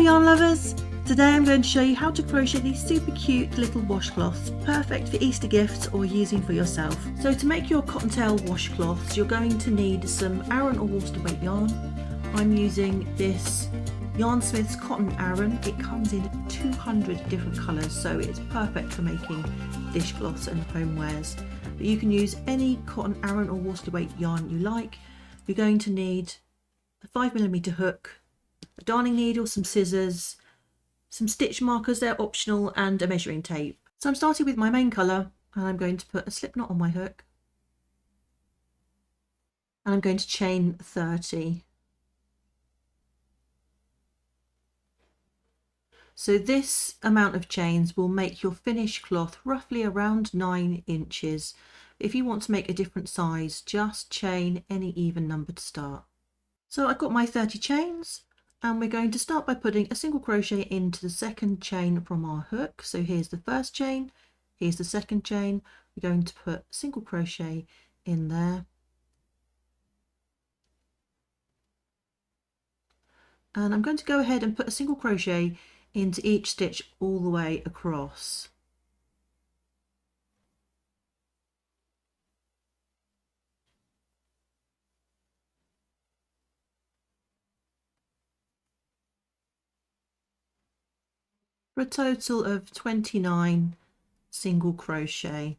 yarn lovers! Today I'm going to show you how to crochet these super cute little washcloths, perfect for Easter gifts or using for yourself. So to make your cottontail washcloths, you're going to need some Aran or worsted weight yarn. I'm using this Yarn Smith's Cotton Aran. It comes in 200 different colours, so it's perfect for making dishcloths and homewares. But you can use any cotton Aran or worsted weight yarn you like. You're going to need a 5mm hook, a darning needle, some scissors, some stitch markers, they're optional, and a measuring tape. So I'm starting with my main colour, and I'm going to put a slip knot on my hook, and I'm going to chain 30. So this amount of chains will make your finished cloth roughly around 9 inches. If you want to make a different size, just chain any even number to start. So I've got my 30 chains, and we're going to start by putting a single crochet into the second chain from our hook. So here's the first chain, here's the second chain. We're going to put a single crochet in there. And I'm going to go ahead and put a single crochet into each stitch all the way across. For a total of 29 single crochet.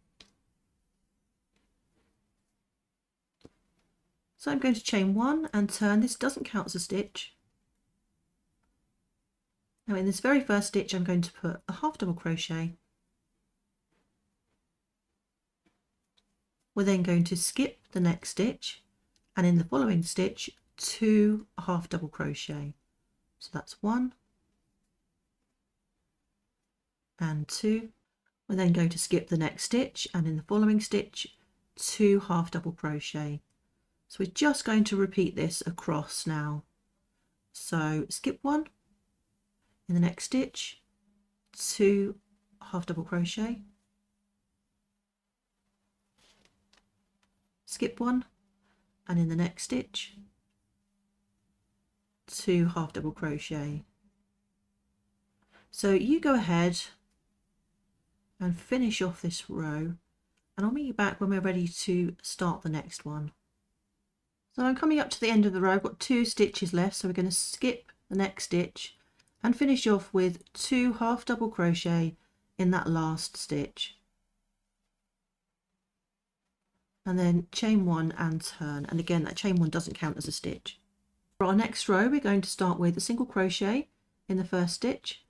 So I'm going to chain 1 and turn. This doesn't count as a stitch. Now in this very first stitch I'm going to put a half double crochet. We're then going to skip the next stitch, and in the following stitch 2 half double crochet. So that's 1 and 2. We're then going to skip the next stitch, and in the following stitch 2 half double crochet. So we're just going to repeat this across now. So skip 1, in the next stitch 2 half double crochet, skip 1, and in the next stitch 2 half double crochet. So you go ahead and finish off this row, and I'll meet you back when we're ready to start the next one. So I'm coming up to the end of the row. I've got 2 stitches left, so we're going to skip the next stitch and finish off with 2 half double crochet in that last stitch, and then chain 1 and turn, and again that chain 1 doesn't count as a stitch. For our next row we're going to start with a single crochet in the first stitch,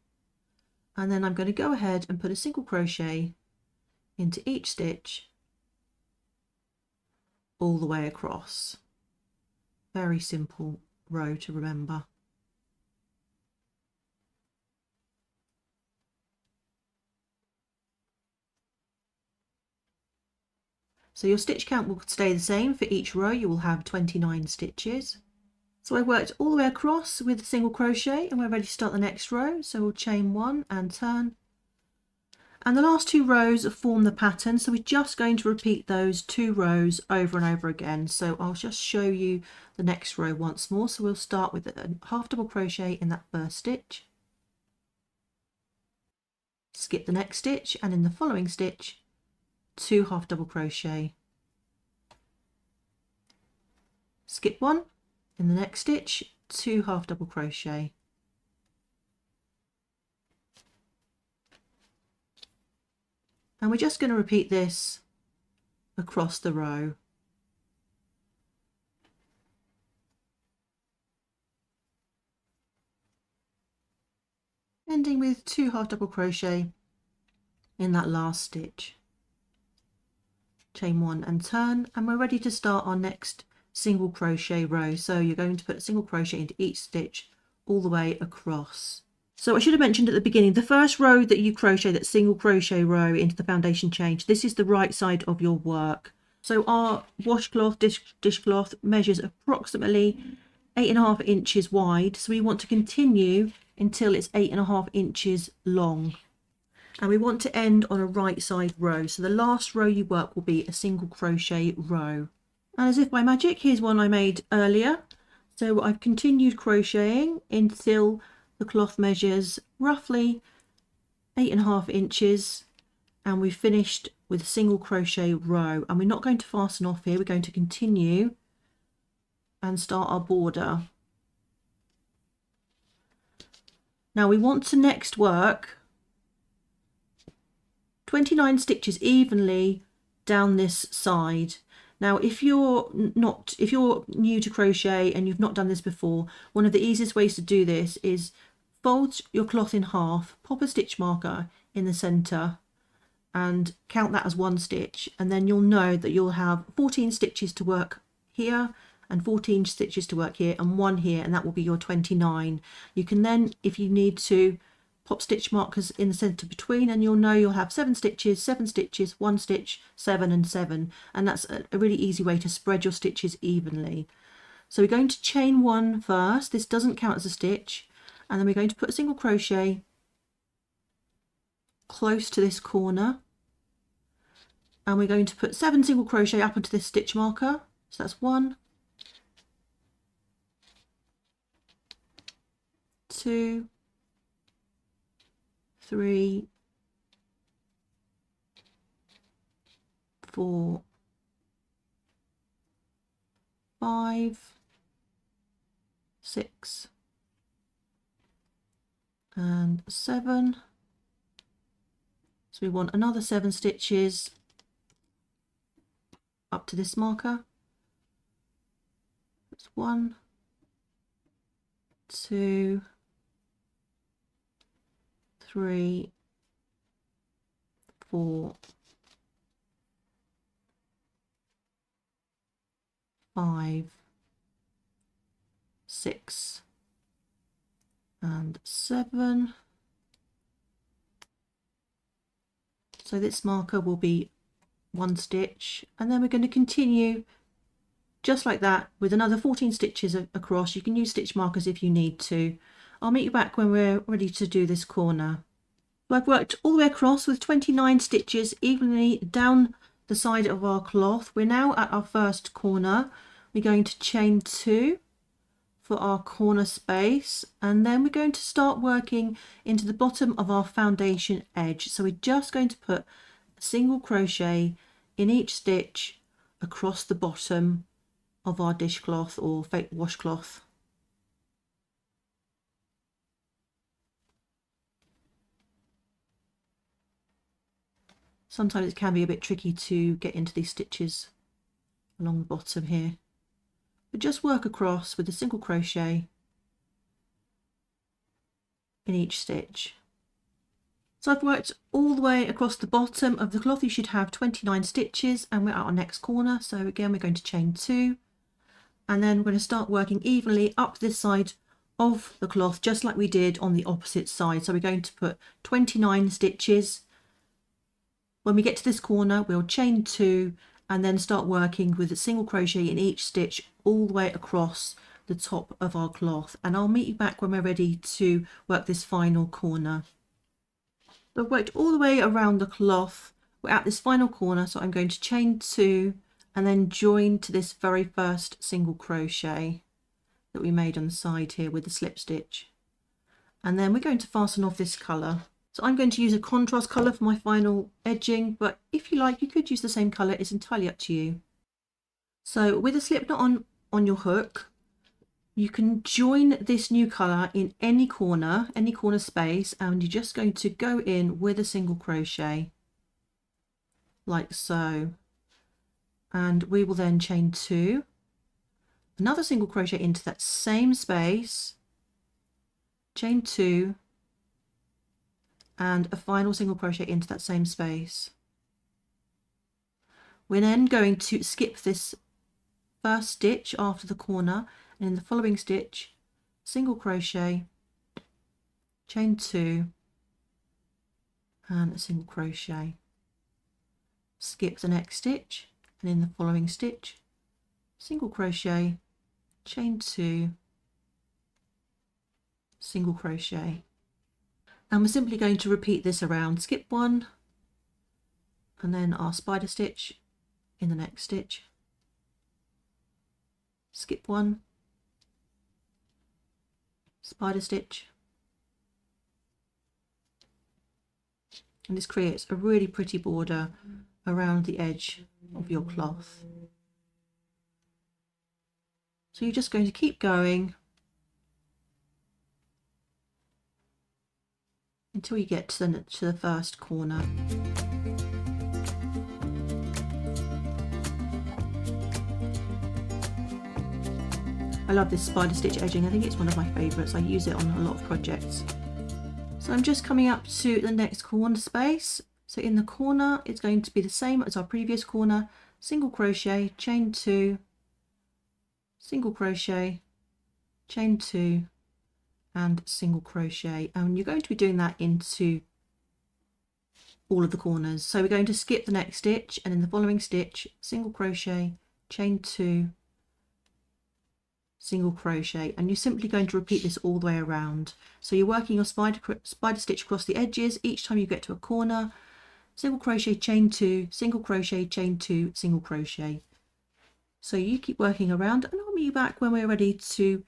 and then I'm going to go ahead and put a single crochet into each stitch all the way across. Very simple row to remember. So your stitch count will stay the same for each row. You will have 29 stitches. So I worked all the way across with a single crochet, and we're ready to start the next row. So we'll chain 1 and turn, and the last 2 rows form the pattern, so we're just going to repeat those 2 rows over and over again. So I'll just show you the next row once more. So we'll start with a half double crochet in that first stitch, skip the next stitch, and in the following stitch 2 half double crochet, skip 1, in the next stitch 2 half double crochet, and we're just going to repeat this across the row. Ending with 2 half double crochet in that last stitch. Chain 1 and turn, and we're ready to start our next single crochet row. So you're going to put a single crochet into each stitch all the way across. So I should have mentioned at the beginning, the first row that you crochet, that single crochet row into the foundation chain, this is the right side of your work. So our washcloth, dishcloth measures approximately 8.5 inches wide, so we want to continue until it's 8.5 inches long. And we want to end on a right side row, so the last row you work will be a single crochet row. And as if by magic, here's one I made earlier. So I've continued crocheting until the cloth measures roughly 8.5 inches, and we've finished with a single crochet row, and we're not going to fasten off here. We're going to continue and start our border. Now we want to next work 29 stitches evenly down this side. Now if you're new to crochet and you've not done this before, one of the easiest ways to do this is fold your cloth in half, pop a stitch marker in the center and count that as 1 stitch, and then you'll know that you'll have 14 stitches to work here and 14 stitches to work here and 1 here, and that will be your 29. You can then, if you need to, pop stitch markers in the center between, and you'll know you'll have 7 stitches, 7 stitches, 1 stitch, 7 and 7, and that's a really easy way to spread your stitches evenly. So we're going to chain 1 first. This doesn't count as a stitch, and then we're going to put a single crochet close to this corner, and we're going to put 7 single crochet up into this stitch marker. So that's 1, 2, 3, 4, 5, 6 and 7. So we want another 7 stitches up to this marker. That's 1, 2, 3, 4, 5, 6 and 7. So this marker will be 1 stitch, and then we're going to continue just like that with another 14 stitches across. You can use stitch markers if you need to. I'll meet you back when we're ready to do this corner. So I've worked all the way across with 29 stitches evenly down the side of our cloth. We're now at our first corner. We're going to chain 2 for our corner space, and then we're going to start working into the bottom of our foundation edge. So we're just going to put a single crochet in each stitch across the bottom of our dishcloth or fake washcloth. Sometimes it can be a bit tricky to get into these stitches along the bottom here, but just work across with a single crochet in each stitch. So I've worked all the way across the bottom of the cloth. You should have 29 stitches, and we're at our next corner. So again, we're going to chain 2, and then we're going to start working evenly up this side of the cloth, just like we did on the opposite side. So we're going to put 29 stitches. When we get to this corner, we'll chain 2 and then start working with a single crochet in each stitch all the way across the top of our cloth. And I'll meet you back when we're ready to work this final corner. So I've worked all the way around the cloth. We're at this final corner, so I'm going to chain 2 and then join to this very first single crochet that we made on the side here with the slip stitch. And then we're going to fasten off this colour. So I'm going to use a contrast colour for my final edging, but if you like, you could use the same colour. It's entirely up to you. So with a slip knot on your hook, you can join this new colour in any corner space, and you're just going to go in with a single crochet like so. And we will then chain 2, another single crochet into that same space, chain 2, and a final single crochet into that same space. We're then going to skip this first stitch after the corner, and in the following stitch, single crochet, chain 2, and a single crochet. Skip the next stitch, and in the following stitch, single crochet, chain 2, single crochet. And we're simply going to repeat this around. Skip 1, and then our spider stitch in the next stitch, skip 1, spider stitch, and this creates a really pretty border around the edge of your cloth. So you're just going to keep going until you get to the first corner. I love this spider stitch edging. I think it's one of my favourites. I use it on a lot of projects. So I'm just coming up to the next corner space. So in the corner, it's going to be the same as our previous corner. Single crochet, chain 2, single crochet, chain 2, and single crochet. And you're going to be doing that into all of the corners. So we're going to skip the next stitch, and in the following stitch, single crochet, chain 2, single crochet, and you're simply going to repeat this all the way around. So you're working your spider stitch across the edges. Each time you get to a corner, single crochet, chain 2, single crochet, chain 2, single crochet. So you keep working around, and I'll meet you back when we're ready to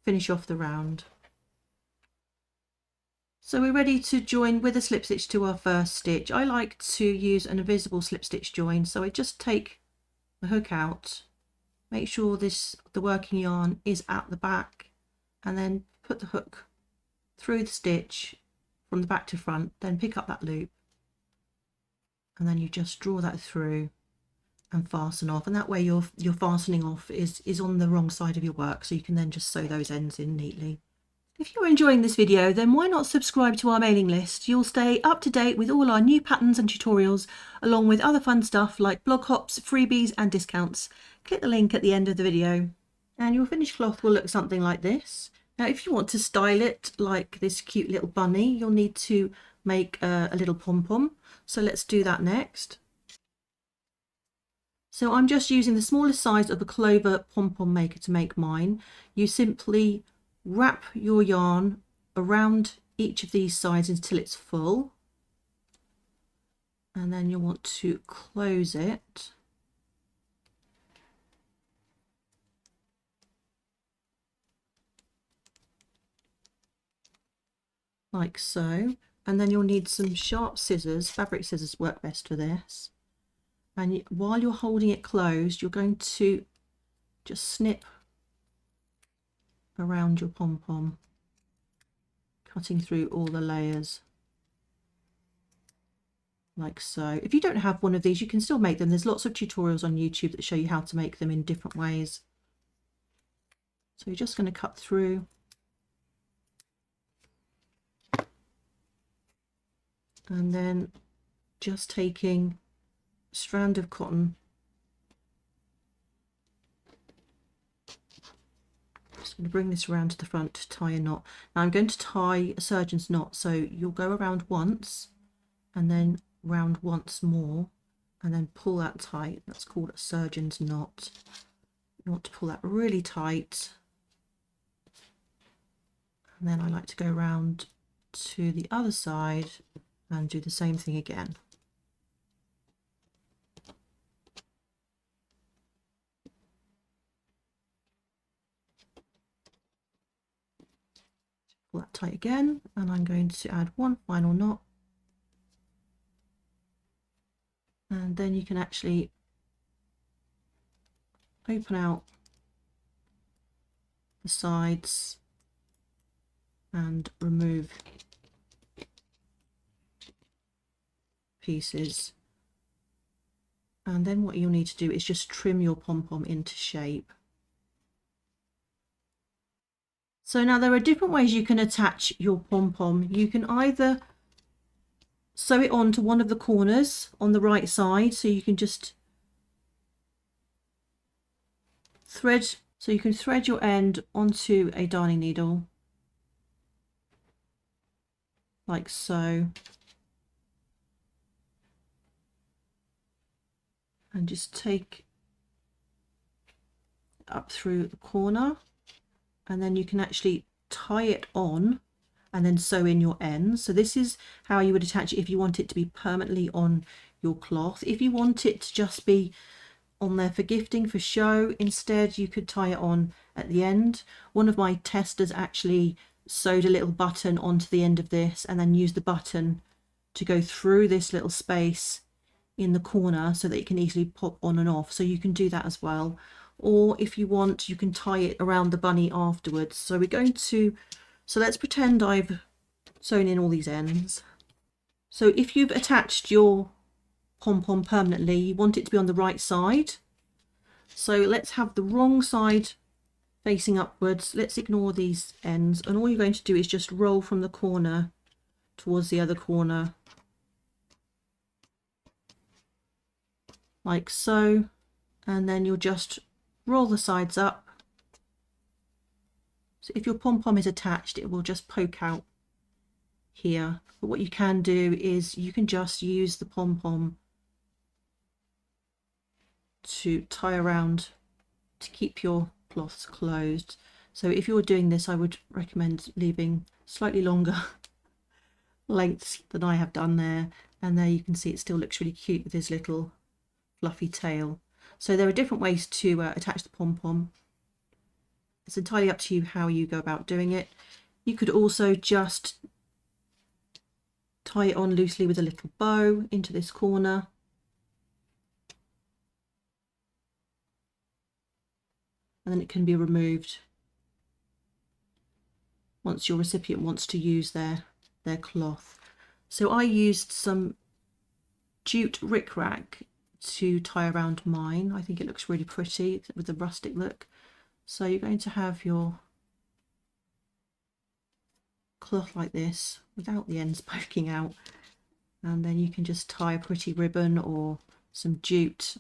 finish off the round. So we're ready to join with a slip stitch to our first stitch. I like to use an invisible slip stitch join, so I just take the hook out, make sure the working yarn is at the back, and then put the hook through the stitch from the back to front, then pick up that loop, and then you just draw that through and fasten off, and that way your fastening off is on the wrong side of your work, so you can then just sew those ends in neatly. If you're enjoying this video, then why not subscribe to our mailing list? You'll stay up to date with all our new patterns and tutorials, along with other fun stuff like blog hops, freebies and discounts. Click the link at the end of the video. And your finished cloth will look something like this. Now if you want to style it like this cute little bunny, you'll need to make a little pom-pom. So let's do that next. So I'm just using the smallest size of a clover pom-pom maker to make mine. You simply wrap your yarn around each of these sides until it's full, and then you'll want to close it like so, and then you'll need some sharp scissors. Fabric scissors work best for this, and while you're holding it closed, you're going to just snip around your pom-pom, cutting through all the layers like so. If you don't have one of these, you can still make them. There's lots of tutorials on YouTube that show you how to make them in different ways. So you're just going to cut through and then just taking a strand of cotton, just going to bring this around to the front to tie a knot. Now I'm going to tie a surgeon's knot, so you'll go around once and then round once more and then pull that tight. That's called a surgeon's knot. You want to pull that really tight, and then I like to go around to the other side and do the same thing again. Pull that tight again, and I'm going to add one final knot, and then you can actually open out the sides and remove pieces, and then what you'll need to do is just trim your pom-pom into shape. So now there are different ways you can attach your pom-pom. You can either sew it onto one of the corners on the right side, so you can just thread, so you can thread your end onto a darning needle like so, and just take up through the corner, and then you can actually tie it on and then sew in your ends. So this is how you would attach it if you want it to be permanently on your cloth. If you want it to just be on there for gifting, for show, instead you could tie it on at the end. One of my testers actually sewed a little button onto the end of this and then used the button to go through this little space in the corner so that it can easily pop on and off. So you can do that as well. Or if you want, you can tie it around the bunny afterwards. So let's pretend I've sewn in all these ends. So if you've attached your pom-pom permanently, you want it to be on the right side. So let's have the wrong side facing upwards. Let's ignore these ends, and all you're going to do is just roll from the corner towards the other corner, like so, and then you'll just roll the sides up. So if your pom-pom is attached, it will just poke out here. But what you can do is you can just use the pom-pom to tie around to keep your cloths closed. So if you're doing this, I would recommend leaving slightly longer lengths than I have done there. And there you can see it still looks really cute with his little fluffy tail. So there are different ways to attach the pom-pom. It's entirely up to you how you go about doing it. You could also just tie it on loosely with a little bow into this corner. And then it can be removed once your recipient wants to use their cloth. So I used some jute rickrack to tie around mine. I think it looks really pretty with the rustic look. So you're going to have your cloth like this without the ends poking out, and then you can just tie a pretty ribbon or some jute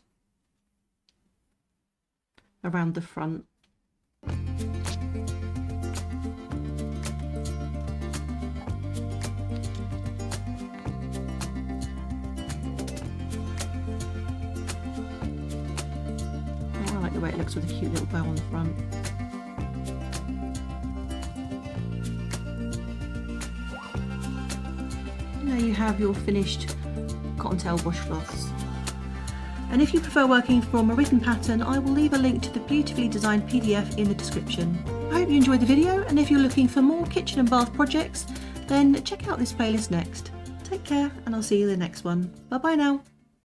around the front. I like the way it looks with a cute little bow on the front. And there you have your finished cottontail washcloths. And if you prefer working from a written pattern, I will leave a link to the beautifully designed PDF in the description. I hope you enjoyed the video, and if you're looking for more kitchen and bath projects, then check out this playlist next. Take care, and I'll see you in the next one. Bye bye now.